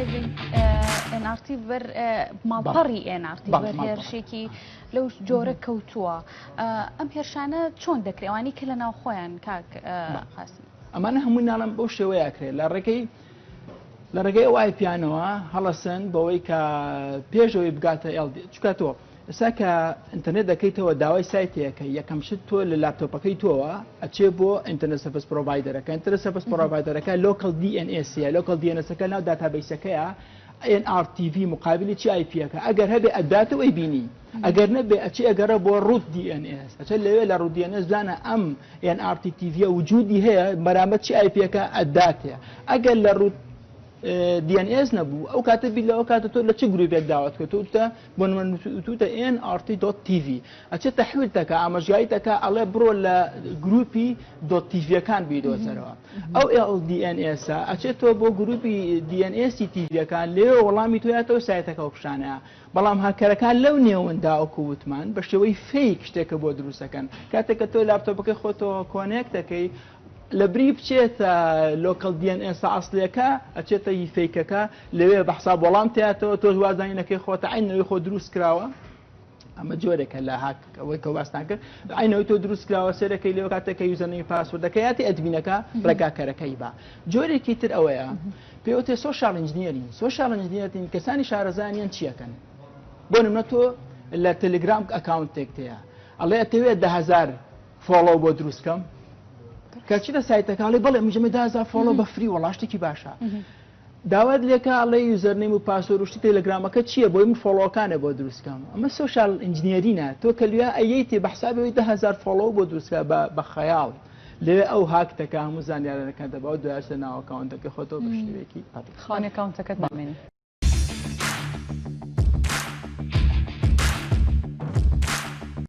هذه NRT بر مالپەڕی NRT بەر هێرشێکی لەو جۆرە کەوتووە ئەم هێرشانە چۆن دەکرێت ئەوانی کە لە ناو خۆیان کاک قاسم ئەمانە هەمووی ناڵم بەو شێوەیە کرێت لە ڕێگەی ئەو ئایپیانەوە هەڵەسن بەوەی کە پێشەوەی بگاتە LD چکاتەوە ئێستا کە ئینتەرنێت دەکەیتەوە داوای سایتەیەکە یەکەم شت تۆ لە لاپتۆپەکەی تۆوە ئەچێ بۆ ئینتەرنێت سەرڤیس پرۆڤایدەرەکە ئینتەرنێت سەرڤیس پرۆڤایدەرەکە لۆکەڵ DNSە لۆکەڵ DNSەکە ناو داتابەیسەکەیە NRTV مقابلی چی IPەکە ئەگەر هەبێ ئەداتەوەی بینی ئەگەر نەبێ ئەچی ئەگەرە بۆ ڕوت DNS ئەچێت لەوێ لە ڕوت DNS زانە ئەم NRTV وجودی هەیە بەرامبەر چی IPەکە ئەداتێ ئەگەر لە ڕوت DNS نەبوو ئەو کاتە بی لەوە کاتە تۆ لە چ گروپێک داوات کەوتە بۆ نمونەتە NRT.TV ئەچێت تەحویلتەکە ئاماژگاریتەکە ئەڵێ بڕۆ لە گروپی .TVەکان بیدۆزەرەوە ئەو LDNS ئەچێتەوە بۆ گروپی DNS TVەکان لێ وەڵامی تۆیاتەوە سایتەکە و پیشانەیە بەڵام هاکەرەکان لەو نێوەندا ئەوکە وتمان بە شێوەی فیک شتێکە بۆ دروستەکەن کاتێککە تۆ لاپتۆپەکەی خۆتەوە کۆنێکتەکەی لە بری بچێتە لۆکەڵ DNS ئاسڵیەکە ئەچێتە هی فیکەکە لەوێ بە حساب وەڵام تێتەوە تۆ وازانینەکەی خۆتە عینەوەی خۆ دروست کراوە ئەمە جۆرێکە لە هاکەوەی کە باستان کرد عینەوەی تۆ دروست کراوە سێرەکەی لێو کاتێکە یوزەرنەی پاسوردەکە یاتی ئەدمینەکە ڕێگاکەرەکەی با جۆرێکی تر ئەوەیە پێوتێ سۆشال ئینجینیەرین سۆشال ئینجینیەرین کەسانی شارەزانیان چیەکەن بۆ نمونە تۆ لە تەلگرام ئەکاونتێک تەیە ئەڵێ ئەتەوێت 10,000 فۆڵۆ بۆ دروستکەم کەچیتە سایتەکەڵی بەڵێ مژمە 10,000 فۆڵۆ بە فری وەڵاشتێکی باشە داوات لێکە ئەڵێ یوزەرنیم و پاسوردشتی تەلگرامەکە چییە بۆی من فۆڵۆکانە بۆ دروستکەم ئەمە سۆشال ئینجینیەرینە تۆ کە لوێ ئەیەیتی بە حسابەوەی 10,000 فۆڵۆ بۆ دروستکە بە خەیاڵ لێ ئەو هاکتەکە هەموو زانیارەکە دەبا و دوایش لە ناو ئەکاونتەکە خۆتەوە بە شێوەیەکی خانە ئەکاونتەکەت بامێنی